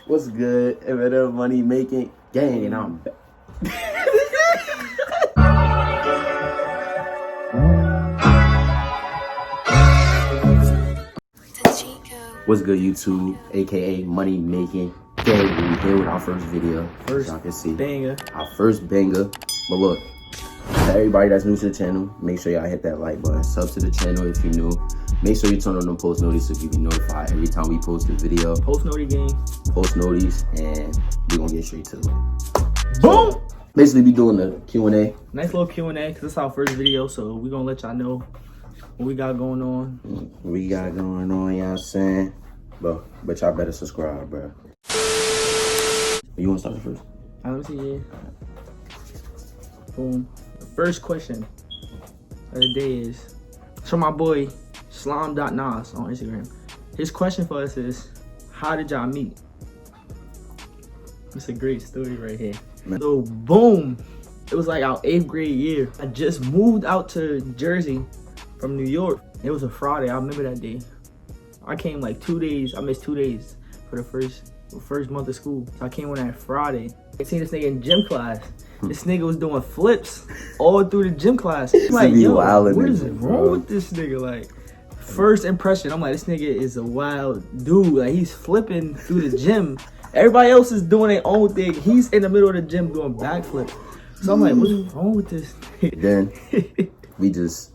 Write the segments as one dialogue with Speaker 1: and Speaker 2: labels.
Speaker 1: What's good? M&M Money Making Gang, and I'm back. What's good, YouTube? AKA Money Making Gang. We're here with our first video.
Speaker 2: First
Speaker 1: y'all can see
Speaker 2: banger.
Speaker 1: Our first banger. But look, to everybody that's new to the channel, make sure y'all hit that like button. Sub to the channel if you're new. Make sure you turn on them post notices so you can be notified every time we post a video.
Speaker 2: Post noti gang.
Speaker 1: Post notice, and we're gonna get straight to it.
Speaker 2: Boom!
Speaker 1: So, basically, be doing the Q&A.
Speaker 2: Nice little Q&A, because it's our first video, so we're gonna let y'all know what we got going on.
Speaker 1: What we got going on, you know what I'm saying? But y'all better subscribe, bro. You wanna start first?
Speaker 2: Let me see, yeah. Boom. The first question of the day is from my boy, Slime.Nas on Instagram. His question for us is, how did y'all meet? It's a great story right here. So boom, it was like our 8th grade year. I just moved out to Jersey from New York. It was a Friday, I remember that day. I came like 2 days, I missed 2 days for the first month of school. So I came on that Friday. I seen this nigga in gym class. This nigga was doing flips all through the gym class. I'm like, yo, what is wrong with this nigga? Like, first impression, I'm like, this nigga is a wild dude. Like, he's flipping through the gym. Everybody else is doing their own thing. He's in the middle of the gym doing backflips. So I'm like, what's wrong with this nigga?
Speaker 1: Then we just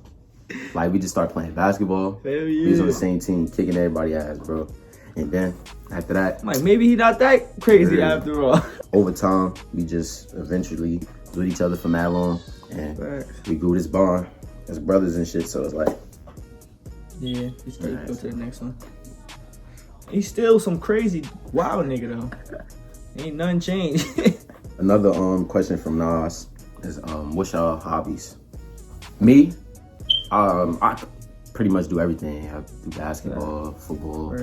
Speaker 1: start playing basketball.
Speaker 2: Hell yeah.
Speaker 1: We was on the same team, kicking everybody's ass, bro. And then after that,
Speaker 2: I'm like, maybe he not that crazy after all.
Speaker 1: Over time, we just eventually was with each other for mad long, and we grew this bond as brothers and shit. So it's like,
Speaker 2: yeah, let's go to the next one. He's still some crazy wild nigga though. Ain't nothing changed.
Speaker 1: Another question from Nas is, what's your hobbies? Me, I pretty much do everything. I do basketball, football.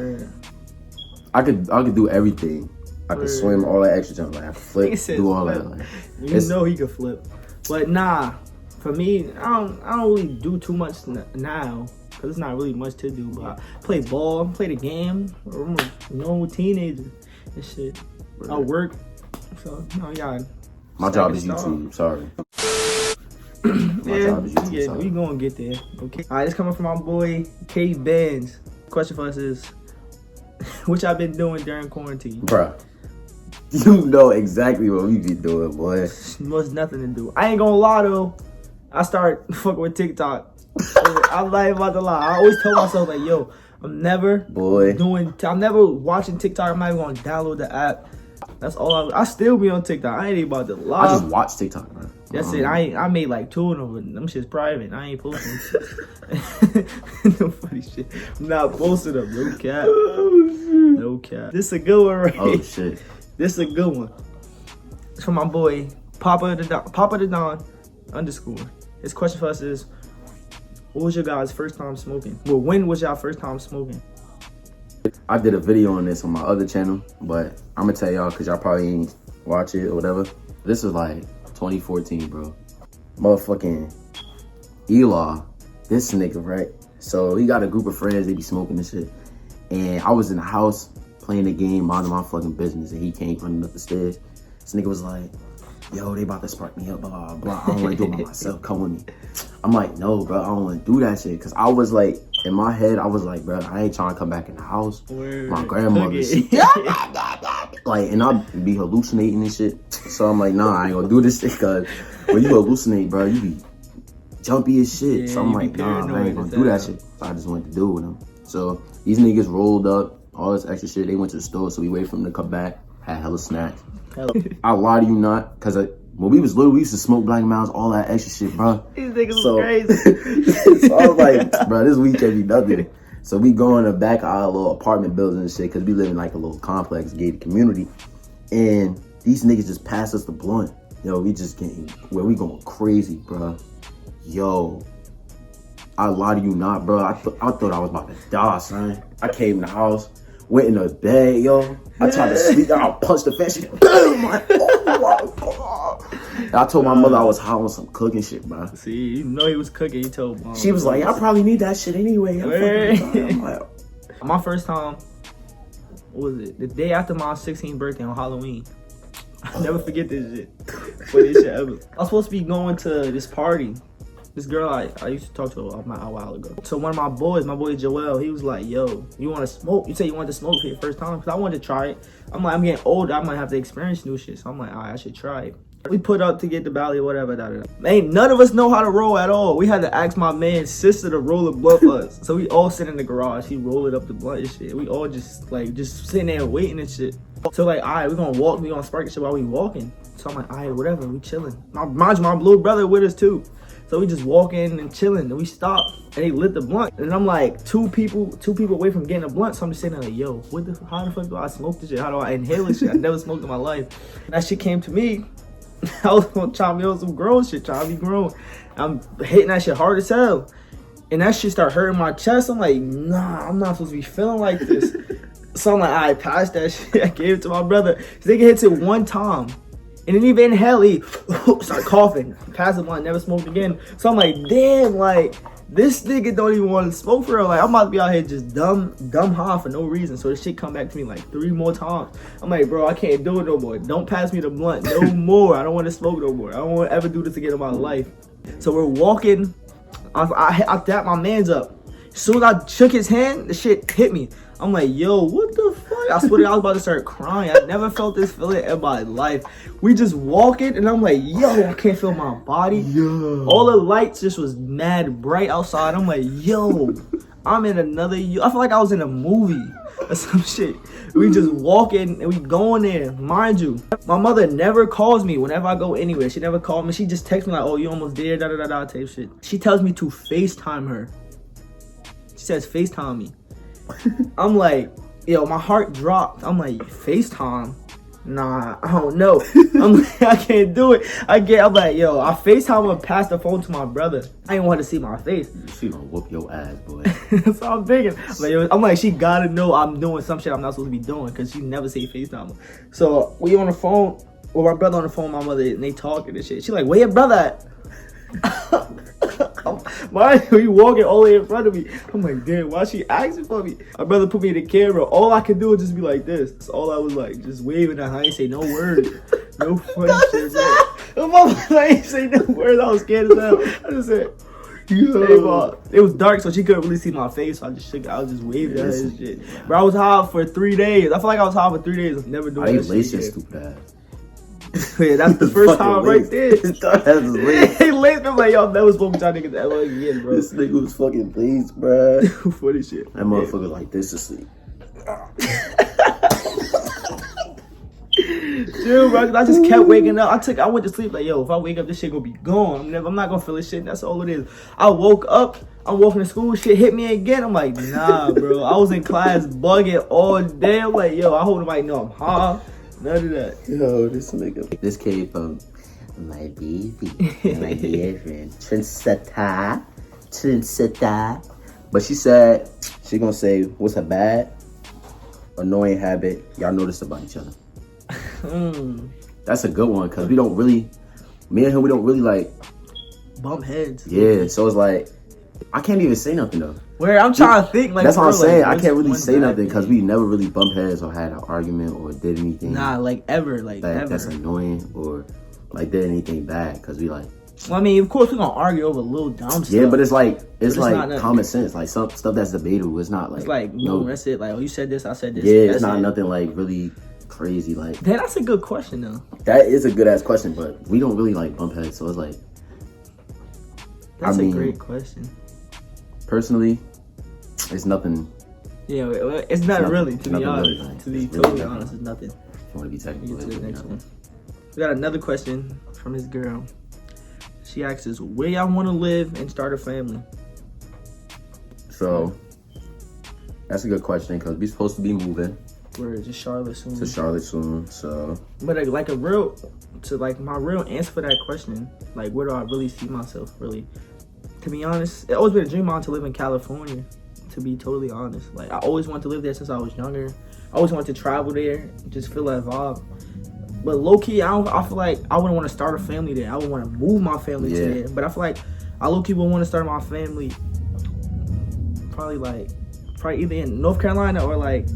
Speaker 1: I could do everything. I could swim, all that extra jump. Like, I could flip, do all that. Like,
Speaker 2: you know he could flip. But nah, for me, I don't really do too much now. Cause there's not really much to do. But I play ball, play the game. I'm a normal teenager and shit. I work. So,
Speaker 1: my job is YouTube, sorry.
Speaker 2: Yeah, we gonna get there. Okay. Alright, it's coming from my boy K Benz. Question for us is, what y'all been doing during quarantine?
Speaker 1: Bruh, you know exactly what we be doing, boy.
Speaker 2: Most nothing to do. I ain't gonna lie though. I start fucking with TikTok. I'm not about to lie. I always tell myself like, yo, I'm never watching TikTok. I'm not even gonna download the app. That's all I still be on TikTok. I ain't even about to lie.
Speaker 1: I just watch TikTok, man.
Speaker 2: That's it. I made like 2 of them, but them shit's private. I ain't posting. No funny shit. I'm not posting them. No cap. No cap. This a good one, right?
Speaker 1: Oh shit.
Speaker 2: This is a good one. It's from my boy Papa the Don _. His question for us is, what was your guys' first time smoking? Well, when was y'all first time smoking?
Speaker 1: I did a video on this on my other channel, but I'm gonna tell y'all because y'all probably ain't watch it or whatever. This is like 2014, bro. Motherfucking Eli, this nigga, right? So he got a group of friends, they be smoking and shit. And I was in the house playing the game, minding my fucking business, and he came running up the stairs. This nigga was like, yo, they about to spark me up, blah, blah, blah. I don't want to do it by myself, come with me. I'm like, no, bro, I don't want to do that shit. Because I was like, in my head, I was like, bro, I ain't trying to come back in the house. My grandmother, like, and I'd be hallucinating and shit. So I'm like, nah, I ain't gonna do this shit. Because when you hallucinate, bro, you be jumpy as shit. So I'm like, nah, I ain't gonna do that shit. So I just went to do it with them. So these niggas rolled up, all this extra shit. They went to the store, so we waited for them to come back. Had hella snacks. I lie to you not, because when we was little, we used to smoke Black Mounds, all that extra shit, bro.
Speaker 2: These niggas was crazy.
Speaker 1: So I was like, bro, this week can't be nothing. So we go in the back of our little apartment building and shit, because we live in like a little complex, gated community. And these niggas just passed us the blunt. Yo, we just getting, where we going crazy, bro. Yo, I lie to you not, bro. I thought I was about to die, son. I came in the house, went in the bed, yo. I tried to sleep, I punched the fence. Boom! Like, oh my God. And I told my mother I was hot on some cooking shit, bro.
Speaker 2: See, you know he was cooking. He told mom.
Speaker 1: She was like, I probably need that shit anyway. I'm like,
Speaker 2: my first time what was it? The day after my 16th birthday on Halloween. I'll never forget this shit. Funniest shit ever. I was supposed to be going to this party. This girl I used to talk to a while ago. So one of my boy Joel, he was like, yo, you want to smoke? You say you want to smoke for your first time? Because I wanted to try it. I'm like, I'm getting older. I might have to experience new shit. So I'm like, all right, I should try it. We put up to get the Bally or whatever. Man, none of us know how to roll at all. We had to ask my man's sister to roll a blunt for us. So we all sit in the garage. He rolled up the blunt and shit. We all just sitting there waiting and shit. So like, all right, we're gonna walk. We gonna spark the shit while we walking. So I'm like, all right, whatever. We chilling. My little brother with us too. So we just walking and chilling. And we stopped and he lit the blunt. And I'm like, two people away from getting a blunt. So I'm just sitting there like, yo, how the fuck do I smoke this shit? How do I inhale this shit? I never smoked in my life. And that shit came to me. I was gonna try me on some grown shit, trying to be grown. I'm hitting that shit hard as hell. And that shit start hurting my chest. I'm like, nah, I'm not supposed to be feeling like this. So I'm like, I passed that shit. I gave it to my brother. This nigga hits it one time. And then even inhale, he start coughing. Passed the blunt, never smoked again. So I'm like, damn, like, this nigga don't even want to smoke for real. Like, I'm about to be out here just dumb high for no reason. So this shit come back to me like 3 more times. I'm like, bro, I can't do it no more. Don't pass me the blunt no more. I don't want to smoke no more. I don't want to ever do this again in my life. So we're walking. I tapped my mans up. As soon as I shook his hand, the shit hit me. I'm like, yo, what the fuck? I swear to God, I was about to start crying. I never felt this feeling in my life. We just walking, and I'm like, yo, I can't feel my body. Yo. All the lights just was mad bright outside. I'm like, yo, I'm in another. I feel like I was in a movie or some shit. We just walking, and we going there. Mind you, my mother never calls me whenever I go anywhere. She never called me. She just texts me like, oh, you almost there, da-da-da-da type shit. She tells me to FaceTime her. She says, FaceTime me. I'm like, yo, my heart dropped. I'm like, FaceTime? Nah, I don't know. I'm like, I can't do it. I'm like, yo, I FaceTime and pass the phone to my brother. I didn't want to see my face.
Speaker 1: She gonna whoop your ass, boy.
Speaker 2: That's what I'm thinking. I'm like, she gotta know I'm doing some shit I'm not supposed to be doing because she never say FaceTime. So we on the phone with my brother on the phone, my mother, and they talking and shit. She like, where your brother at? Why are you walking all the way in front of me? I'm like, damn, why she asking for me? My brother put me in the camera. All I could do was just be like this. That's all I was like, just waving at her. I ain't say no words. No funny shit, bro. I ain't say no words. I was scared as hell. I just said, yo. It was dark, so she couldn't really see my face. So I just shook. I was just waving at her and shit. Bro, I was high for 3 days. I feel like I was high for 3 days. I was never doing that shit.
Speaker 1: I laced your stupid ass.
Speaker 2: Yeah, that's the first time right there. He laced me. I'm like, y'all never spoke to y'all niggas ever again, bro.
Speaker 1: This nigga was fucking laced, bro.
Speaker 2: Funny shit.
Speaker 1: That motherfucker like this to sleep.
Speaker 2: Dude, bro, I just kept waking up. I went to sleep like, yo, if I wake up, this shit gonna be gone. I'm not gonna feel this shit. That's all it is. I woke up. I'm walking to school. Shit hit me again. I'm like, nah, bro. I was in class bugging all day. I'm like, yo, I hope nobody know I'm high. None of that.
Speaker 1: Yo, this nigga. This came from my baby, my dear friend, Trinseta. But she said she gonna say what's a bad, annoying habit y'all notice about each other. That's a good one because me and him, we don't really like
Speaker 2: bump heads.
Speaker 1: Yeah, so it's like I can't even say nothing though.
Speaker 2: Where I'm trying to think, like
Speaker 1: that's what I'm saying. I can't really say nothing because we never really bumped heads or had an argument or did anything.
Speaker 2: Nah, like ever, like ever.
Speaker 1: That's annoying or like did anything bad because we like.
Speaker 2: Well, I mean, of course we're gonna argue over little dumb stuff.
Speaker 1: Yeah, but it's like common sense, like some stuff that's debatable. It's not like
Speaker 2: it's like no, that's it. Like, oh, you said this, I said this.
Speaker 1: Yeah, it's not nothing like really crazy. Like
Speaker 2: that's a good question though.
Speaker 1: That is a good ass question, but we don't really like bump heads, so it's like.
Speaker 2: That's a great question.
Speaker 1: Personally, it's nothing.
Speaker 2: Yeah, it's not really. To be honest, really, to be totally honest, it's nothing.
Speaker 1: I want to be technical.
Speaker 2: Get to the next one. We got another question from this girl. She asks us, where y'all want to live and start a family?
Speaker 1: So, that's a good question because we're supposed to be moving.
Speaker 2: Where is it? Charlotte soon.
Speaker 1: To Charlotte soon, so.
Speaker 2: But my real answer for that question, like where do I really see myself really? To be honest, it always been a dream of mine to live in California, to be totally honest. Like, I always wanted to live there since I was younger. I always wanted to travel there, just feel that vibe. But low-key, I feel like I wouldn't want to start a family there. I would want to move my family to there. But I feel like I low-key would want to start my family probably either in North Carolina or like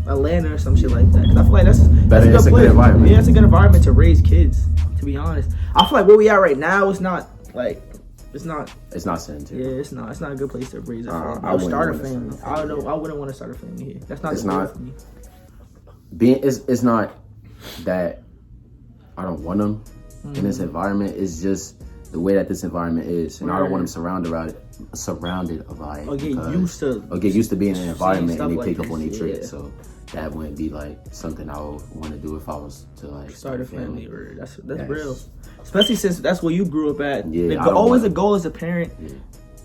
Speaker 2: Atlanta or some shit like that. Cause I feel like that's
Speaker 1: Better,
Speaker 2: a
Speaker 1: it's a
Speaker 2: good
Speaker 1: good environment.
Speaker 2: Yeah, it's a good environment to raise kids. To be honest, I feel like where we at right now is not like it's not
Speaker 1: sanitary.
Speaker 2: Yeah, it's not a good place to raise a family.
Speaker 1: I
Speaker 2: Or start a
Speaker 1: wouldn't
Speaker 2: family.
Speaker 1: wanna start a family,
Speaker 2: I wouldn't want to start a family here. That's not
Speaker 1: It's
Speaker 2: the goal
Speaker 1: not.
Speaker 2: for me.
Speaker 1: It's not that I don't want them in this environment. It's just the way that this environment is, and I don't want them surrounded by it.
Speaker 2: Or get used to
Speaker 1: being in an environment and they
Speaker 2: like
Speaker 1: pick up
Speaker 2: this,
Speaker 1: on their tricks.
Speaker 2: yeah.
Speaker 1: So that wouldn't be like something I would want to do if I was to like
Speaker 2: Start a family. Or that's
Speaker 1: Yes.
Speaker 2: real. Especially since that's where you grew up at.
Speaker 1: Yeah,
Speaker 2: The goal as a parent
Speaker 1: Yeah.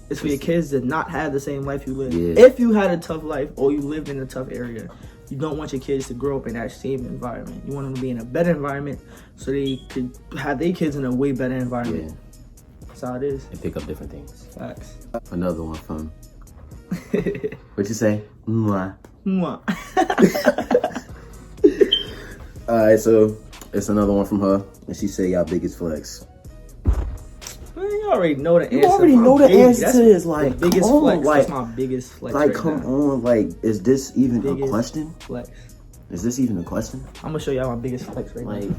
Speaker 2: is for your kids to not have the same life you live.
Speaker 1: Yeah.
Speaker 2: If you had a tough life or you lived in a tough area, you don't want your kids to grow up in that same environment. You want them to be in a better environment so they could have their kids in a way better environment.
Speaker 1: Yeah.
Speaker 2: That's how it is.
Speaker 1: And pick up different things.
Speaker 2: Facts.
Speaker 1: Another one from what you say? Mwah.
Speaker 2: Mwah.
Speaker 1: All right, so it's another one from her, and she said, "Y'all biggest flex."
Speaker 2: Man, you already know the answer.
Speaker 1: You already
Speaker 2: My
Speaker 1: know the
Speaker 2: baby.
Speaker 1: answer
Speaker 2: That's
Speaker 1: to this. Like,
Speaker 2: the biggest
Speaker 1: come on,
Speaker 2: flex.
Speaker 1: like,
Speaker 2: That's my biggest flex.
Speaker 1: like,
Speaker 2: right
Speaker 1: come
Speaker 2: now.
Speaker 1: on, like, is this even a
Speaker 2: Biggest
Speaker 1: question?
Speaker 2: Flex.
Speaker 1: Is this even a question?
Speaker 2: I'm gonna show y'all my biggest flex right
Speaker 1: Like,
Speaker 2: now.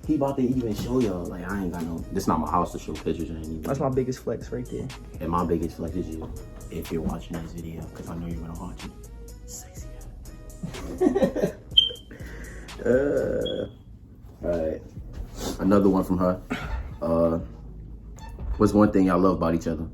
Speaker 1: he about to even show y'all. Like, I ain't got no. This not my house to show pictures or anything.
Speaker 2: That's my biggest flex right there.
Speaker 1: And my biggest flex is you. If you're watching this video, because I know you're gonna watch it. Sexy. Alright. Another one from her. What's one thing y'all love about each other?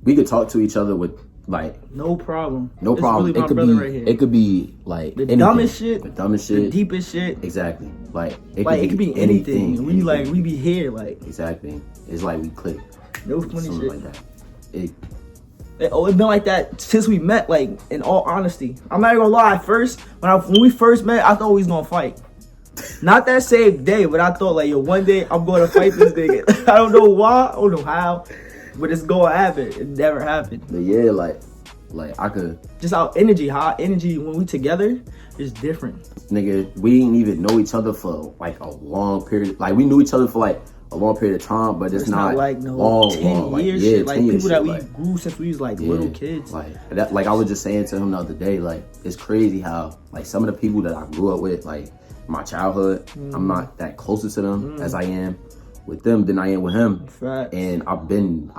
Speaker 1: We could talk to each other with like
Speaker 2: No problem.
Speaker 1: no
Speaker 2: This
Speaker 1: problem.
Speaker 2: Really my
Speaker 1: It could
Speaker 2: brother
Speaker 1: be
Speaker 2: right here.
Speaker 1: it could be like
Speaker 2: The
Speaker 1: anything.
Speaker 2: dumbest shit.
Speaker 1: The dumbest
Speaker 2: The
Speaker 1: shit.
Speaker 2: deepest shit.
Speaker 1: Exactly. Like it
Speaker 2: Could be anything. We be here like
Speaker 1: Exactly. It's like we click.
Speaker 2: no funny
Speaker 1: Something
Speaker 2: shit.
Speaker 1: like that. It
Speaker 2: It's been like that since we met. Like in all honesty, I'm not even gonna lie. At first, when we first met, I thought we was gonna fight. Not that same day, but I thought like, yo, one day I'm going to fight this nigga. I don't know why, I don't know how, but it's gonna happen. It never happened.
Speaker 1: but yeah, like I could
Speaker 2: Just our energy when we together is different.
Speaker 1: nigga, we didn't even know each other for like a long period. Like we knew each other for like a long period of time, but it's not
Speaker 2: like no
Speaker 1: long,
Speaker 2: 10
Speaker 1: long.
Speaker 2: years
Speaker 1: Like,
Speaker 2: shit. Like
Speaker 1: 10 years
Speaker 2: people that
Speaker 1: shit,
Speaker 2: we
Speaker 1: like,
Speaker 2: grew since we was like little kids.
Speaker 1: Like that, like I was just saying to him the other day, like it's crazy how like some of the people that I grew up with, like my childhood, I'm not that closer to them as I am with them than I am with him.
Speaker 2: Facts.
Speaker 1: And I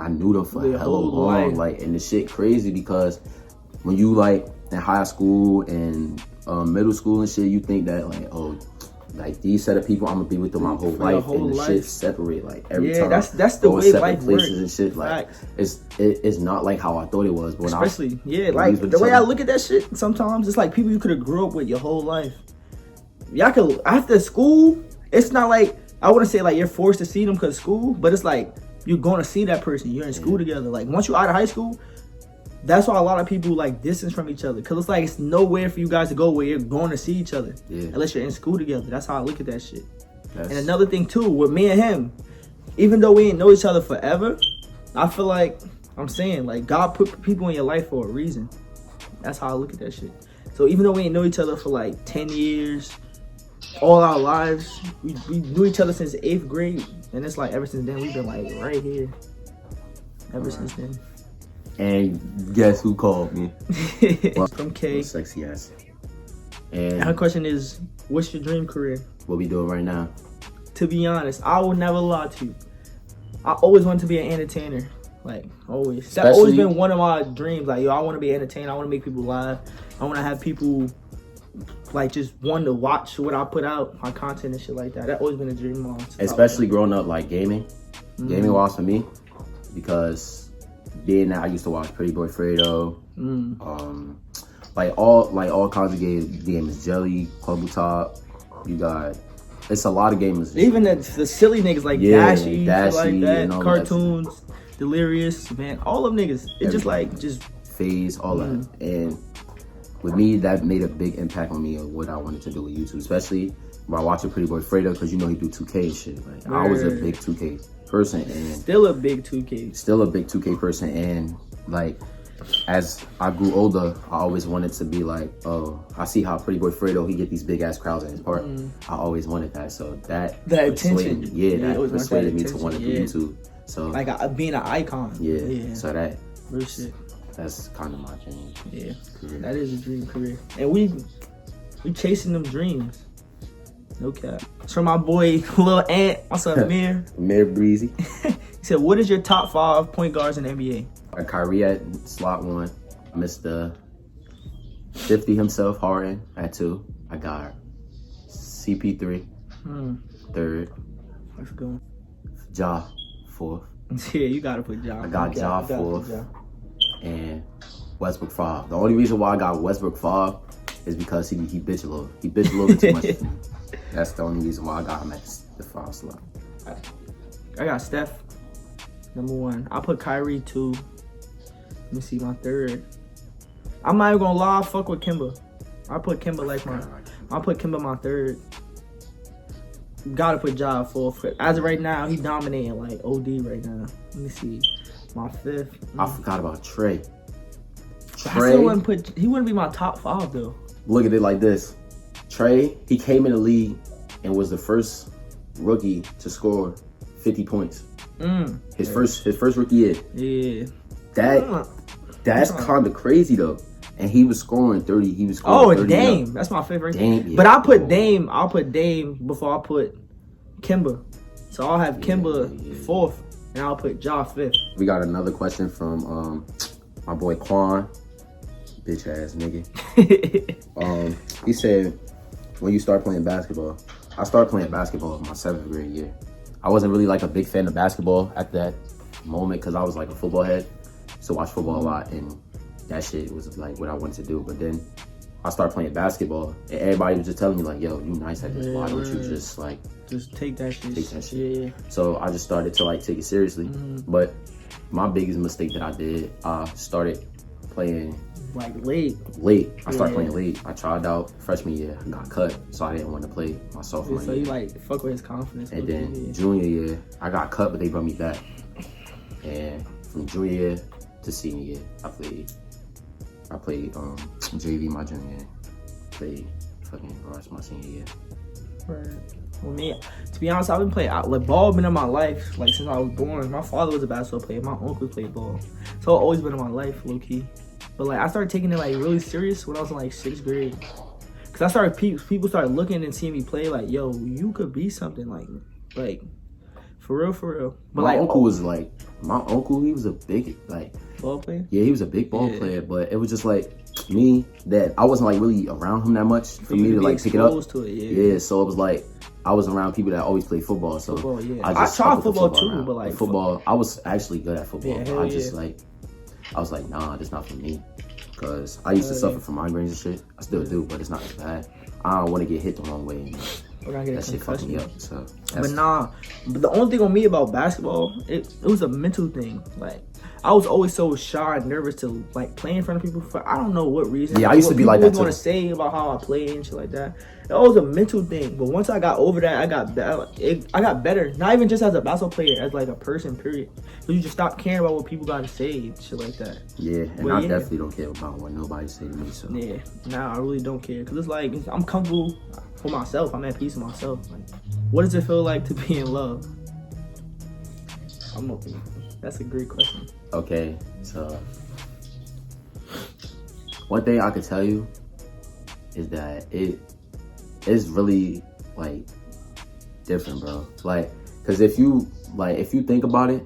Speaker 1: knew them for
Speaker 2: Their
Speaker 1: hella
Speaker 2: whole
Speaker 1: long.
Speaker 2: life.
Speaker 1: Like, and the shit crazy because when you like in high school and middle school and shit, you think that like, oh, like these set of people, I'm gonna be with them my whole
Speaker 2: For your
Speaker 1: life,
Speaker 2: whole
Speaker 1: and the
Speaker 2: life.
Speaker 1: shit separate like every
Speaker 2: Yeah,
Speaker 1: time.
Speaker 2: that's the
Speaker 1: Going
Speaker 2: way
Speaker 1: separate
Speaker 2: life
Speaker 1: places
Speaker 2: works.
Speaker 1: and shit. Like
Speaker 2: Facts.
Speaker 1: it's not like how I thought it was. But when
Speaker 2: Especially, yeah,
Speaker 1: when
Speaker 2: like
Speaker 1: we was
Speaker 2: the way
Speaker 1: with
Speaker 2: I
Speaker 1: each
Speaker 2: look at that shit, sometimes it's like people you could have grew up with your whole life. Y'all could, after school, it's not like, I wouldn't say like you're forced to see them because school, but it's like you're going to see that person. You're in school together. Like once you're out of high school, that's why a lot of people like distance from each other. Because it's like it's nowhere for you guys to go where you're going to see each other.
Speaker 1: Yeah.
Speaker 2: Unless you're in school together. That's how I look at that shit.
Speaker 1: That's-
Speaker 2: And another thing too, with me and him, even though we ain't know each other forever, I feel like, I'm saying, like God put people in your life for a reason. That's how I look at that shit. So even though we ain't know each other for like 10 years, all our lives, we knew each other since 8th grade. And it's like ever since then, we've been like right here. Ever since then.
Speaker 1: And guess who called me?
Speaker 2: From K.
Speaker 1: Sexy ass.
Speaker 2: And her
Speaker 1: And
Speaker 2: question is, what's your dream career?
Speaker 1: what we doing right now?
Speaker 2: To be honest, I will never lie to you. I always wanted to be an entertainer. Like, always. That's always been one of my dreams. Like, yo, I want to be an entertainer. I want to make people laugh. I want to have people, like, just want to watch what I put out, my content and shit like that. That's always been a dream of mine.
Speaker 1: Especially growing up like gaming. Gaming was for me because being that I used to watch Pretty Boy Fredo, like all kinds of games, Jelly, Bubble Top. You got it's a lot of gamers.
Speaker 2: Even the silly niggas like Dashy, shit like that,
Speaker 1: and all
Speaker 2: cartoons, Delirious, man, all them niggas. It's just like
Speaker 1: Phase, all that. And with me, that made a big impact on me of what I wanted to do with YouTube, especially by watching Pretty Boy Fredo, because you know he do 2K and shit. Like I was a big 2K person and
Speaker 2: still a big 2K
Speaker 1: person, and like as I grew older, I always wanted to be like, oh, I see how Pretty Boy Fredo, he get these big ass crowds in his park. I always wanted that, so that
Speaker 2: attention,
Speaker 1: that persuaded me to want to do YouTube. So
Speaker 2: like being an icon.
Speaker 1: yeah. So that
Speaker 2: real shit.
Speaker 1: That's kind of my dream.
Speaker 2: Yeah,
Speaker 1: career.
Speaker 2: that is a dream career. And we chasing them dreams. No cap. It's from my boy, Lil Ant. What's up, Mir?
Speaker 1: Mir Breezy.
Speaker 2: He said, what is your top 5 point guards in the NBA?
Speaker 1: Kyrie at slot 1. Mr. 50 himself, Harden at 2. I got CP3, 3rd.
Speaker 2: Let's go.
Speaker 1: Ja, 4th.
Speaker 2: Yeah, you gotta put Ja.
Speaker 1: I got Ja 4th. And Westbrook 5. The only reason why I got Westbrook 5 is because he bitch a little. He bitch a little bit too much. That's the only reason why I got him at the 5 slot.
Speaker 2: I got Steph, number 1. I put Kyrie 2. Let me see my 3rd. I'm not even gonna lie, fuck with Kimba. I put Kimba my 3rd. Gotta put Ja 4th. As of right now, he dominating like OD right now. Let me see. My 5th.
Speaker 1: I forgot about Trey.
Speaker 2: Trey, he wouldn't be my top 5 though.
Speaker 1: Look at it like this. Trey, he came in the league and was the first rookie to score 50 points. His first rookie year.
Speaker 2: Yeah.
Speaker 1: That's kind of crazy though. And he was scoring 30. He was scoring 30.
Speaker 2: Dame. That's my favorite.
Speaker 1: Dame, yeah.
Speaker 2: But I'll put Dame before I put Kimba. So I'll have Kimba 4th and I'll put Ja 5th.
Speaker 1: We got another question from my boy Quan. Bitch ass nigga. He said, when you start playing basketball? I started playing basketball in my 7th grade year. I wasn't really like a big fan of basketball at that moment because I was like a football head. So I watched football a lot and that shit was like what I wanted to do. But then I started playing basketball and everybody was just telling me like, yo, you nice at this. Why don't you just like
Speaker 2: take that shit?
Speaker 1: Yeah. So I just started to like take it seriously. But my biggest mistake that I did, I started playing
Speaker 2: like late.
Speaker 1: I started playing late. I tried out freshman year, I got cut, so I didn't want to play my sophomore year.
Speaker 2: So you like fuck with his confidence.
Speaker 1: And then junior year, I got cut, but they brought me back. And from junior year to senior year, I played JV my junior year. Played fucking varsity my senior year.
Speaker 2: Right. Well, me, to be honest, I've been playing like ball. Been in my life like since I was born. My father was a basketball player. My uncle played ball, so it's always been in my life, low key. But like I started taking it like really serious when I was in like 6th grade. Cause I started people started looking and seeing me play like, yo, you could be something like for real. But
Speaker 1: my
Speaker 2: like
Speaker 1: uncle was like, he was a big like
Speaker 2: ball player.
Speaker 1: Yeah, he was a big ball player, but it was just like me that I wasn't like really around him that much for me to like pick it up.
Speaker 2: To it,
Speaker 1: yeah, so it was like I was around people that always play football. So
Speaker 2: I tried football too, but like
Speaker 1: football, I was actually good at football.
Speaker 2: Yeah,
Speaker 1: I was like, nah, that's not for me. Because I used to suffer from migraines and shit. I still do, but it's not as bad. I don't want to get hit the wrong way. That shit fucked me up. So,
Speaker 2: but the only thing on me about basketball, it was a mental thing. Like I was always so shy and nervous to like play in front of people for I don't know what reason.
Speaker 1: Yeah, I used to be like that too.
Speaker 2: Want to say about how I play and shit like that. It was a mental thing. But once I got over that, I got better. Not even just as a basketball player, as like a person. Period. So you just stop caring about what people got to say and shit like that.
Speaker 1: Yeah, and I definitely don't care about what nobody say to me. So
Speaker 2: yeah, I really don't care because it's like I'm comfortable for myself. I'm at peace with myself. Like, what does it feel like to be in love? That's a great question.
Speaker 1: Okay, so one thing I could tell you is that it's really like different, bro. Like, cause if you think about it,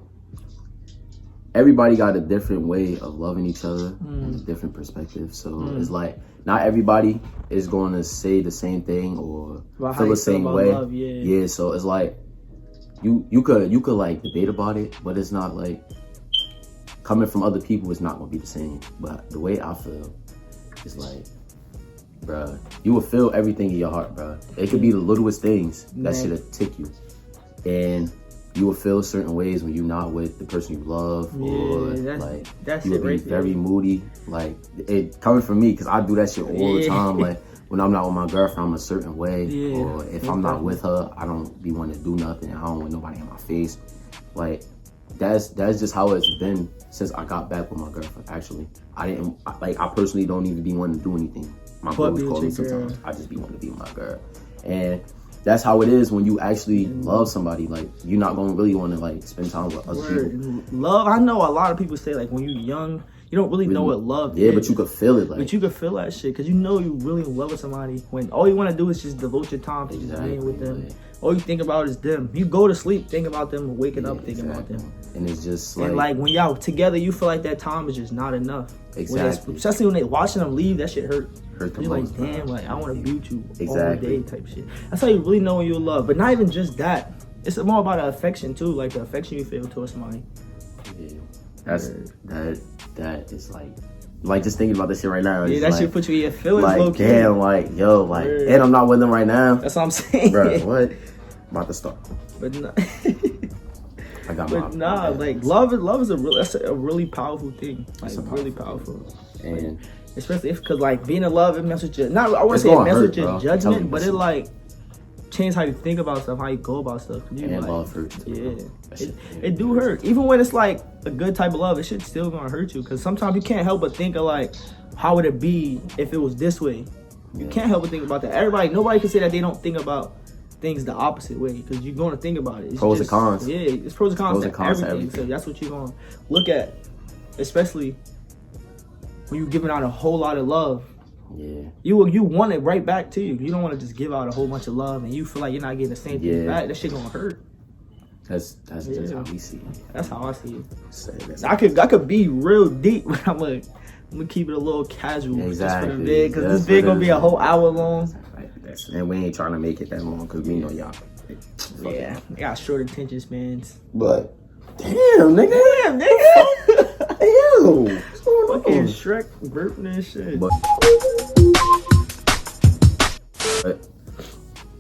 Speaker 1: everybody got a different way of loving each other and a different perspective. So it's like not everybody is going to say the same thing or feel the same way.
Speaker 2: Love,
Speaker 1: yeah. So it's like you could like debate about it, but it's not like coming from other people. It's not going to be the same. But the way I feel is like, bruh, you will feel everything in your heart, bruh. It could be the littlest things that should have tick you, and you will feel certain ways when you're not with the person you love, or like you will be very moody. Like it coming from me, because I do that shit all the time. Like when I'm not with my girlfriend, I'm a certain way, or if I'm not with her, I don't be wanting to do nothing. I don't want nobody in my face. Like that's just how it's been since I got back with my girlfriend. Actually, I personally don't even be wanting to do anything. My girl was calling me sometimes. I just be wanting to be with my girl, and that's how it is when you actually love somebody. Like you're not gonna really want to like spend time with other people.
Speaker 2: Love. I know a lot of people say like when you're young, you don't really know what love
Speaker 1: yeah,
Speaker 2: is.
Speaker 1: but you could feel it. Like,
Speaker 2: but you could feel that shit because you know you really in love with somebody when all you want to do is just devote your time to being with them. Yeah. All you think about is them. You go to sleep thinking about them, waking up thinking about them.
Speaker 1: And it's just like...
Speaker 2: And like when y'all together, you feel like that time is just not enough.
Speaker 1: Exactly.
Speaker 2: Especially when they watching them leave, that shit hurt.
Speaker 1: Hurt the
Speaker 2: You're
Speaker 1: most,
Speaker 2: like, damn, like I want to be with you all
Speaker 1: exactly.
Speaker 2: day type shit. That's how you really know when you love. But not even just that. It's more about the affection too, like the affection you feel towards somebody.
Speaker 1: Yeah. That's that is like just thinking about this shit right now.
Speaker 2: Yeah, that
Speaker 1: like,
Speaker 2: shit put you in your feelings.
Speaker 1: Like,
Speaker 2: low-key.
Speaker 1: damn, like, yo, like, and I'm not with them right now.
Speaker 2: That's what I'm saying.
Speaker 1: Bro, what? I'm about to start.
Speaker 2: But no.
Speaker 1: I got
Speaker 2: but nah, like love is a really powerful thing. Like really powerful.
Speaker 1: And
Speaker 2: especially because like being in love, it messes with your I want to say it messes with your judgment, but it like change how you think about stuff, how you go about stuff. You,
Speaker 1: and
Speaker 2: like,
Speaker 1: love hurts too.
Speaker 2: Yeah, it do hurt. Even when it's like a good type of love, it shit still gonna hurt you. Because sometimes you can't help but think of like, how would it be if it was this way? You can't help but think about that. Nobody can say that they don't think about things the opposite way because you're gonna think about it. It's
Speaker 1: pros and cons.
Speaker 2: Yeah, it's pros and cons, to everything. So that's what you're gonna look at, especially when you're giving out a whole lot of love.
Speaker 1: Yeah.
Speaker 2: You want it right back to you. You don't want to just give out a whole bunch of love and you feel like you're not getting the same thing back. That shit gonna hurt.
Speaker 1: That's just how we see it.
Speaker 2: That's how I see it. I could be real deep, but I'm gonna keep it a little casual.
Speaker 1: Exactly.
Speaker 2: Just for the vid, because this vid gonna be a whole hour long.
Speaker 1: And we ain't trying to make it that long because we know y'all.
Speaker 2: Yeah, I got short attention spans.
Speaker 1: But damn, nigga. Ew.
Speaker 2: Fucking Shrek burping and shit.
Speaker 1: But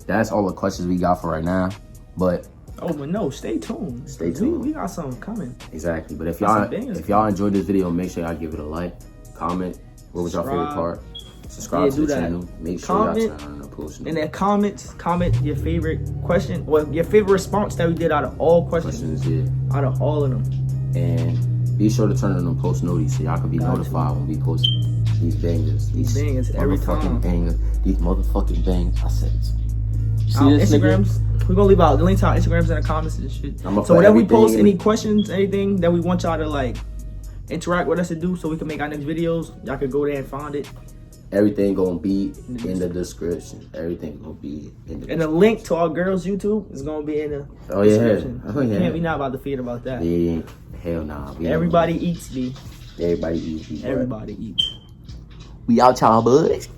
Speaker 1: that's all the questions we got for right now. But
Speaker 2: no, stay tuned.
Speaker 1: Stay tuned.
Speaker 2: We got something coming.
Speaker 1: Exactly. But if y'all enjoyed this video, make sure y'all give it a like, comment. What was your favorite part? Subscribe to the channel. Make sure y'all turn on the post.
Speaker 2: In the comments, comment your favorite question, or your favorite response that we did out of all questions. Out of all of them.
Speaker 1: And be sure to turn on the post notice so y'all can be notified when we post these bangers. These
Speaker 2: bangers every time.
Speaker 1: Bangers. These motherfucking bangers. I said it.
Speaker 2: Our Instagrams. We're gonna leave out the link to our Instagrams in the comments and shit. So whenever we post any questions, anything that we want y'all to like interact with us and do so we can make our next videos, y'all can go there and find it.
Speaker 1: Everything gonna be in the description. Everything gonna be in the description.
Speaker 2: And the link to our girls' YouTube is gonna be in the description.
Speaker 1: Oh yeah.
Speaker 2: We not about to forget about that.
Speaker 1: Yeah. Hell nah.
Speaker 2: Everybody eats, B.
Speaker 1: Everybody eats.
Speaker 2: Everybody eats.
Speaker 1: We out, y'all, boys.